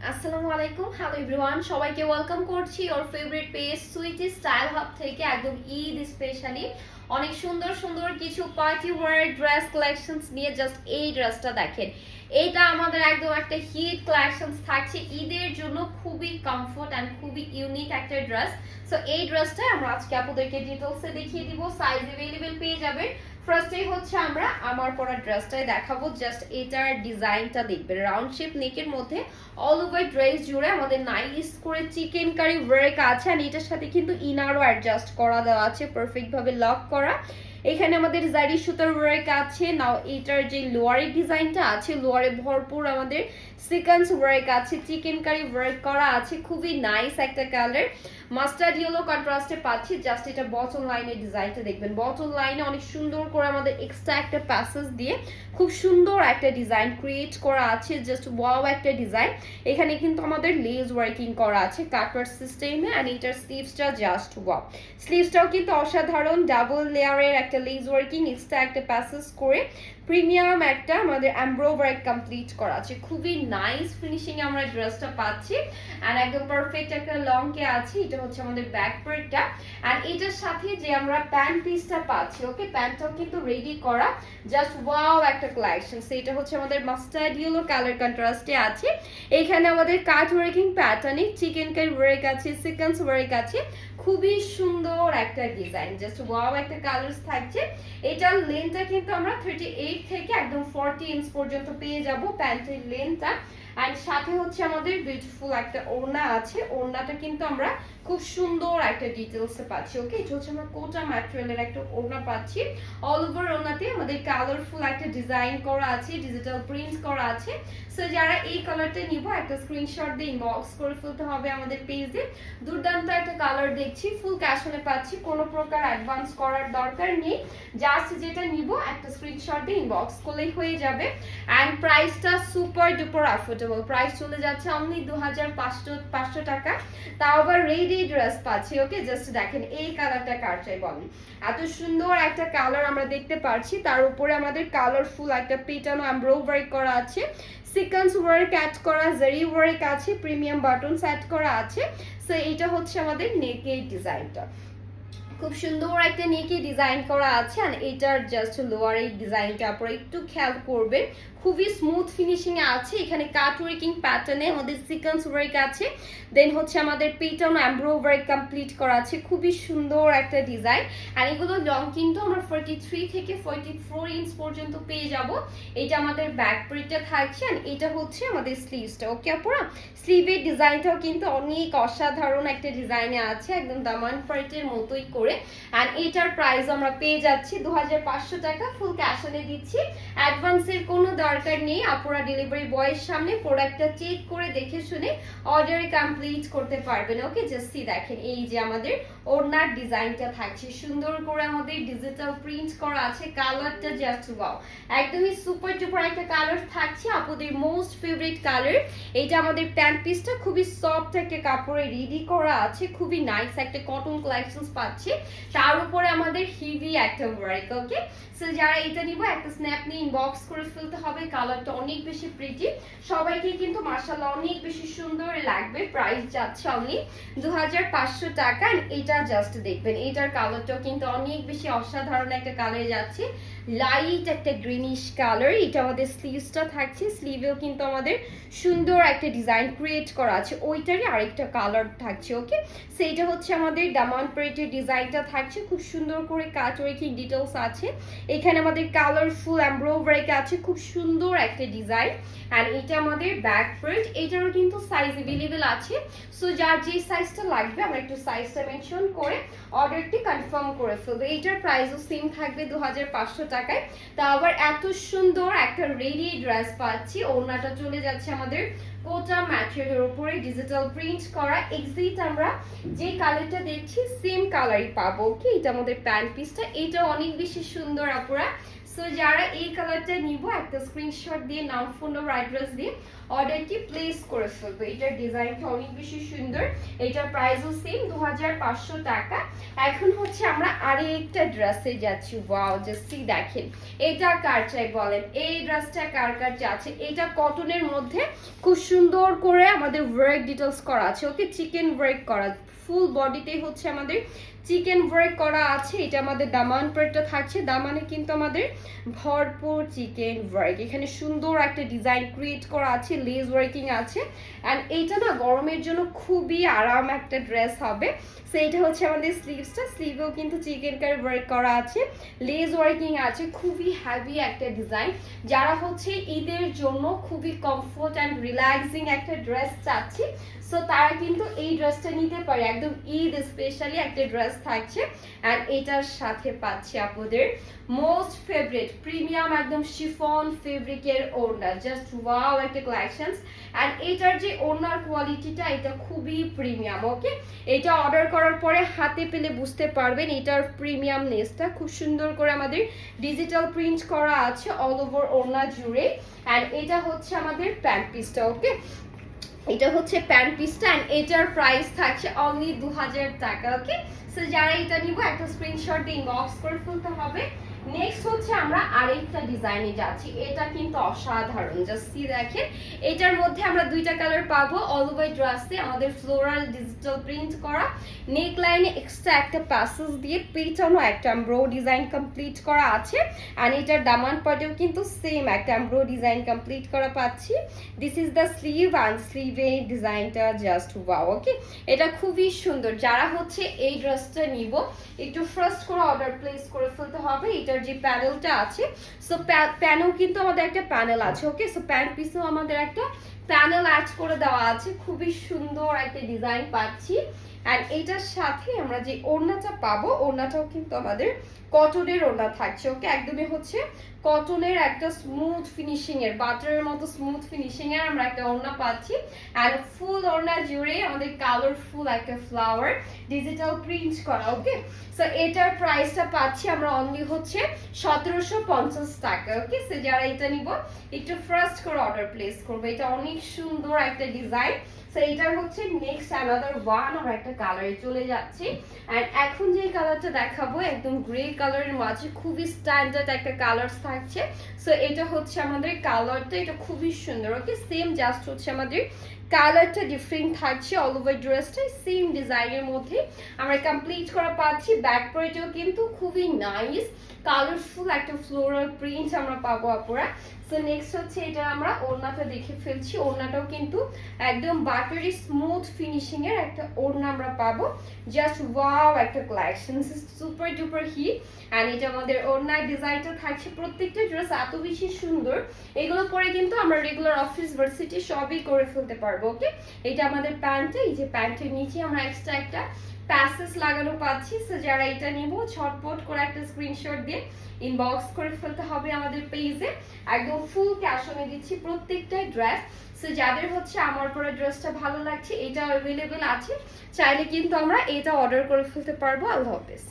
আসসালামু আলাইকুম, hello everyone, সবাইকে ওয়েলকাম করছি our favourite page sweety style hub থেকে। একদম ঈদ স্পেশালি অনেক সুন্দর সুন্দর কিছু পার্টি ওয়্যার ড্রেস কালেকশনস নিয়ে জাস্ট এই ড্রেসটা দেখেন। এটা আমাদের একদম একটা হিট কালেকশনস থাকছে ঈদের জন্য, খুবই কমফোর্ট অ্যান্ড খুবই ইউনিক একটা ড্রেস। সো এই ড্রেসটা আমরা আজকে আপনাদেরকে ডিটেলসে দেখিয়ে দিব, সাইজ অ্যাভেলেবেল পেয়ে যাবেন। ফার্স্টেই হচ্ছে আমরা আমার পরা ড্রেসটাই দেখাবো। জাস্ট এটার ডিজাইনটা দেখবেন, রাউন্ড শেপ নেকের মধ্যে অল ওভার ড্রেস জুড়ে আমাদের নাইস করে চিকেন কারি ওয়ার্ক আছে, আর এটার সাথে কিন্তু ইনারও অ্যাডজাস্ট করা দেওয়া আছে, পারফেক্ট ভাবে লক করা। এখানে আমাদের জারি সুতার ওয়ার্ক আছে। নাও এটার যে লোয়ারের ডিজাইনটা আছে, লোয়ারে ভরপুর আমাদের সিকোয়েন্স ওয়ার্ক আছে, চিকেন কারি ওয়ার্ক করা আছে, খুবই নাইস একটা কালার। মাস্টার্ড ইয়েলো কন্ট্রাস্টে পাচ্ছি। জাস্ট এটা বটম লাইনের ডিজাইনটা দেখবেন, বটম লাইনে অনেক সুন্দর করে আমাদের এক্সট্রা একটা প্যাসেজ দিয়ে খুব সুন্দর একটা ডিজাইন ক্রিয়েট করা আছে, জাস্ট ওয়াও একটা ডিজাইন। এখানে কিন্তু আমাদের লেজ ওয়ার্কিং করা আছে কাটওয়ার্ক সিস্টেমে, আর এটার স্লিভসটা জাস্ট ওয়াও। স্লিভসটাও কিন্তু অসাধারণ, ডাবল লেয়ারের একটা লেজ ওয়ার্কিং এক্সট্রা একটা প্যাসেজ করে প্রিমিয়াম একটা আমাদের এমব্রো ওয়ার্ক কমপ্লিট করা আছে, খুবই নাইস ফিনিশিং এ আমরা ড্রেসটা পাচ্ছি। আর একদম পারফেক্ট একটা লং কে আছে। এটা হচ্ছে আমাদের ব্যাক পার্টটা, আর এটার সাথে যে আমরা প্যান্ট পিসটা পাচ্ছি, ওকে প্যান্টটাও কিন্তু রেডি করা, জাস্ট ওয়াও একটা কালেকশন। সেটা হচ্ছে আমাদের মাস্টার্ড ইয়েলো কালার কন্ট্রাস্টে আছে। এখানে আমাদের কাট ওয়ার্কিং প্যাটার্নে চিকেন কারি ওয়ার্ক আছে, সিকোয়েন্স ওয়ার্ক আছে, খুবই সুন্দর একটা ডিজাইন, জাস্ট ওয়াও একটা কালারস থাকছে। এটার লেন্থটা কিন্তু আমরা 38 থেকে একদম 40 ইঞ্চ পর্যন্ত পেয়ে যাব প্যান্টের লেন্থটা। আর সাথে হচ্ছে আমাদের বিউটিফুল একটা ওড়না আছে, ওড়নাটা কিন্তু আমরা খুব সুন্দর একটা ডিটেলসে পাচ্ছি। ওকে, এটা হচ্ছে আমরা কোটা ম্যাটেরিয়ালের একটা ওড়না পাচ্ছি। অল ওভার ওড়নাতে আমাদের কালারফুল একটা ডিজাইন করা আছে, ডিজিটাল প্রিন্ট করা আছে। সো যারা এই কালারটা নিব একটা স্ক্রিনশট দিয়ে ইনবক্স করে ফেলতে হবে আমাদের পেজে। দুর্দান্ত একটা কালার দেখছি, ফুল ক্যাশনে পাচ্ছি, কোনো প্রকার অ্যাডভান্স করার দরকার নেই। জাস্ট যেটা নিব একটা স্ক্রিনশট দিয়ে ইনবক্স করলেই হয়ে যাবে। অ্যান্ড প্রাইসটা সুপার ডুপার অ্যাফোর্ডেবল, প্রাইস চলে যাচ্ছে অনলি 2500 টাকা। তাও আবার রেডি ড্রেস পাচ্ছি। ওকে, জাস্ট দেখেন এই কালারটা কার চাই বলেন, এত সুন্দর একটা কালার আমরা দেখতে পাচ্ছি। তার উপরে আমাদের কালারফুল একটা পেটানো এমব্রয়ডারি করা আছে, সিকোয়েন্স ওয়ার্ক অ্যাড করা, জারি ওয়ার্ক আছে, প্রিমিয়াম বাটন সেট করা আছে। সো এটা হচ্ছে আমাদের নেকের ডিজাইনটা, খুব সুন্দর একটা নেকে ডিজাইন করা আছে। আর এটার জাস্ট লোয়ারের ডিজাইনটা আপনারা একটু খেয়াল করবেন, খুবই স্মুথ ফিনিশিং এ আছে। এখানে কাট ওয়ার্কিং প্যাটার্নে আমাদের সিকোয়েন্স ওয়ার্ক আছে, দেন হচ্ছে আমাদের পেটার্ন এমব্রো ওয়ার্ক কমপ্লিট করা আছে, খুবই সুন্দর একটা ডিজাইন। আর এগুলো লং কিন্তু আমরা 43 থেকে 44 ইঞ্চ পর্যন্ত পেয়ে যাব। এটা আমাদের ব্যাক প্রিন্টটা থাকছে, আর এটা হচ্ছে আমাদের স্লিভসটা। ওকে আপুরা, স্লিভের ডিজাইনটাও কিন্তু অনেক অসাধারণ একটা ডিজাইনে আছে, একদম দামান পার্টের মতোই করে। আর এটার প্রাইস আমরা পেয়ে যাচ্ছি 2500 টাকা, ফুল ক্যাশ অনে দিচ্ছি, অ্যাডভান্সের কোনো দরকার নেই। আপনারা ডেলিভারি বয়ের সামনে প্রোডাক্টটা চেক করে দেখে শুনে অর্ডার কমপ্লিট করতে পারবেন। ওকে, জাস্ট দেখেন এই যে আমাদের ওড়নার ডিজাইনটা থাকছে, সুন্দর করে আমাদের ডিজিটাল প্রিন্ট করা আছে, কালারটা জাস্ট ওয়াও, একদমই সুপার ডুপার একটা কালার থাকছে, আপনাদের মোস্ট ফেভারিট কালার। এটা আমাদের প্যান্ট পিসটা খুবই সফট একটা কাপড়ে রেডি করা আছে, খুবই নাইস একটা কটন কালেকশন পাচ্ছে, তার উপরে আমাদের হেভি একটা ওয়ার্ক। ওকে, সো যারা এটা নিব একটা স্ন্যাপ নিয়ে ইনবক্স করে ফেলতে হবে, কালারটা অনেক বেশি প্রিটি, সবাইকে কিন্তু মাশাআল্লাহ অনেক বেশি সুন্দর লাগবে। প্রাইস যাচ্ছে অনলি 2500 টাকা। এটা জাস্ট দেখবেন, এটার কালারটাও কিন্তু অনেক বেশি অসাধারণ একটা কালার যাচ্ছে, লাইট একটা গ্রিনিশ কালার। এটা আমাদের স্লিভসটা থাকছে, স্লিভেও কিন্তু আমাদের সুন্দর একটা ডিজাইন ক্রিয়েট করা আছে, ওইটারই আরেকটা কালার থাকছে। ওকে, সেইটা হচ্ছে আমাদের দামান প্রিন্টের ডিজাইনটা থাকছে, খুব সুন্দর করে কাট ওয়ার্কিং ডিটেলস আছে। এখানে আমাদের কালারফুল এমব্রয়ডারি আছে, খুব সুন্দর একটা ডিজাইন। আর এটা আমাদের ব্যাক প্রিন্ট, এটারও কিন্তু সাইজ अवेलेबल আছে। সো যার যে সাইজটা লাগবে আমরা একটু সাইজটা মেনশন করে অর্ডারটি কনফার্ম করে ফেলবো। এইটার প্রাইসও সেম থাকবে 2500 টাকায়। তা আবার এত সুন্দর একটা রেডি ড্রেস পাচ্ছি, ওড়নাটা চলে যাচ্ছে আমাদের কোটা ম্যাটেরিয়ালের উপরে ডিজিটাল প্রিন্ট করা। এক্সিট আমরা যে কালারটা দেখছি সেম কালারই পাবো। ওকে, এটা আমাদের প্যান্ট পিসটা, এটা অনেক বেশি সুন্দর আপুরা। সো যারা এই কালারটা নিব একটা স্ক্রিনশট দিয়ে নাম, ফোন নাম্বার, অ্যাড্রেস দিয়ে অর্ডারটি প্লেস করে ফেলবো। এটার ডিজাইনটা অনেক বেশি সুন্দর, এটার প্রাইসও সেম 2500 টাকা। এখন হচ্ছে আমরা আরেকটা ড্রেসে যাচ্ছি। ওয়াও, জাস্ট সি দেখেন এটা কার চাই বলেন, এই ড্রেসটা কার কার আছে। এটা কটনের মধ্যে খুব সুন্দর করে আমাদের ওয়ার্ক ডিটেলস করা আছে, ওকে, চিকেন ওয়ার্ক করা, ফুল বডিতে হচ্ছে আমাদের চিকেন ওয়ার্ক করা আছে। এটা আমাদের দামান পার্টটা থাকছে, দামানে কিন্তু আমাদের ভরপুর চিকেন ওয়ার্ক, এখানে সুন্দর একটা ডিজাইন ক্রিয়েট করা আছে, লেস ওয়ার্কিং আছে। অ্যান্ড এইটা না গরমের জন্য খুবই আরাম একটা ড্রেস হবে। সো এটা হচ্ছে আমাদের স্লিভসটা, স্লিভেও কিন্তু চিকেন কার ওয়ার্ক করা আছে, লেস ওয়ার্কিং আছে, খুবই হ্যাভি একটা ডিজাইন। যারা হচ্ছে ঈদের জন্য খুবই কমফোর্ট অ্যান্ড রিল্যাক্সিং একটা ড্রেস চাচ্ছি, সো তারা কিন্তু এই ড্রেসটা নিতে পারে, একদম ঈদ স্পেশালি একটা ড্রেস থাকছে। অ্যান্ড এটার সাথে পাচ্ছি আপনাদের মোস্ট ফেভারিট প্রিমিয়াম একদম শিফন ফেব্রিকের ওড়না, জাস্ট ওয়াও একটা কালেকশনস। অ্যান্ড এটার যে ওড়নার কোয়ালিটিটা এটা খুবই প্রিমিয়াম, ওকে। এটা অর্ডার করার পরে হাতে পেলে বুঝতে পারবেন এটার প্রিমিয়ামনেসটা। খুব সুন্দর করে আমাদের ডিজিটাল প্রিন্ট করা আছে অল ওভার ওড়না জুড়ে। অ্যান্ড এটা হচ্ছে আমাদের প্যান্ট পিসটা, ওকে, এটা হচ্ছে প্যান্ট পিসটা। এন্ড এটার প্রাইস থাকছে অনলি 2000 টাকা, ওকে। সো যারা এটা নিব একটা স্ক্রিনশট দিয়ে ইনবক্স করে ফেলতে হবে। নেক্সট হচ্ছে আমরা আরেকটা ডিজাইনে যাচ্ছি, এটা কিন্তু অসাধারণ, জাস্ট সি দেখেন এটার মধ্যে আমরা দুইটা কালার পাবো। অল ওভার ড্রেসে আমাদের ফ্লোরাল ডিজিটাল প্রিন্ট করা, নেক লাইনে এক্সট্রা একটা প্যাসেজ দিয়ে পেটানো একটা এমব্রো ডিজাইন কমপ্লিট করা আছে। আর এটার দামান পার্টেও কিন্তু সেম একটা এমব্রো ডিজাইন কমপ্লিট করা পাচ্ছি। This is the sleeve and স্লিভে ডিজাইনটা জাস্ট ওয়াও, ওকে। এটা খুবই সুন্দর। যারা হচ্ছে এই ড্রেসটা নিব একটু ফার্স্ট করে অর্ডার প্লেস করে ফেলতে হবে। এটার যে প্যানেলটা আছে, সো প্যানেল কিন্তু আমাদের একটা প্যানেল আছে, ওকে। সো প্যান্ট পিসেও আমাদের একটা প্যানেল অ্যাড করে দেওয়া আছে, খুবই সুন্দর একটা ডিজাইন পাচ্ছি। অ্যান্ড এটার সাথে আমরা যে ওড়নাটা পাবো, ওড়নাটাও কিন্তু আমাদের কটনের ওড়না থাকছে, ওকে। একদমই হচ্ছে কটনের একটা স্মুথ ফিনিশিং এর, বাটারের মতো স্মুথ ফিনিশিং এর আমরা একটা ওড়না পাচ্ছি। অ্যান্ড ফুল ওড়না জুড়ে আমাদের কালারফুল একটা ফ্লাওয়ার ডিজিটাল প্রিন্ট করা, ওকে। সো এটার প্রাইসটা পাচ্ছি আমরা অনলি হচ্ছে 1750 টাকা, ওকে। সো যারা এটা নিব একটু ফার্স্ট করে অর্ডার প্লেস করবো। এটা অনেক সুন্দর একটা ডিজাইন। সো এটার হচ্ছে নেক্সট অ্যানাদার ওয়ান আমরা একটা কালারে চলে যাচ্ছি। অ্যান্ড এখন যে কালারটা দেখাবো একদম গ্রে কালারের মাঝে খুবই স্ট্যান্ডার্ড একটা কালার থাকছে। সো এটা হচ্ছে আমাদের কালারটা, এটা খুবই সুন্দর, ওকে। সেম জাস্ট হচ্ছে আমাদের কালারটা ডিফারেন্ট থাকছে, অল ওভার ড্রেসটা সেম ডিজাইনের মধ্যে আমরা কমপ্লিট করা পাচ্ছি। ব্যাক পার্টেও কিন্তু খুবই নাইস কালারফুল একটা ফ্লোরাল প্রিন্ট আমরা পাবো আপুরা। সো নেক্সট হচ্ছে এটা আমরা ওড়নাটা দেখে ফেলছি, ওড়নাটাও কিন্তু একদম বাটারি স্মুথ ফিনিশিং এর একটা ওড়না আমরা পাবো, জাস্ট ওয়াও একটা collection, super duper hit. And এটা আমাদের ওড়নার ডিজাইনটা থাকছে, প্রত্যেকটা ড্রেস এত বেশি সুন্দর, এগুলো পরে কিন্তু আমরা রেগুলার অফিস ভার্সিটি সবই করে ফেলতে পারবো, ওকে। এটা আমাদের প্যান্টে, এই যে প্যান্টের নিচে আমরা এক্সট্রা একটা প্যাসেজ লাগানো পাচ্ছি। সো যারা এটা নেব ছটপট করে একটা স্ক্রিনশট দিয়ে ইনবক্স করে ফেলতে হবে আমাদের পেজে। একদম ফুল ক্যাশ অনে দিচ্ছি প্রত্যেকটা ড্রেস। সো যাদের হচ্ছে আমার পরে ড্রেসটা ভালো লাগছে, এটা অ্যাভেলেবেল আছে, চাইলে কিন্তু আমরা এটা অর্ডার করে ফেলতে পারবো। আল্লাহ হাফেজ।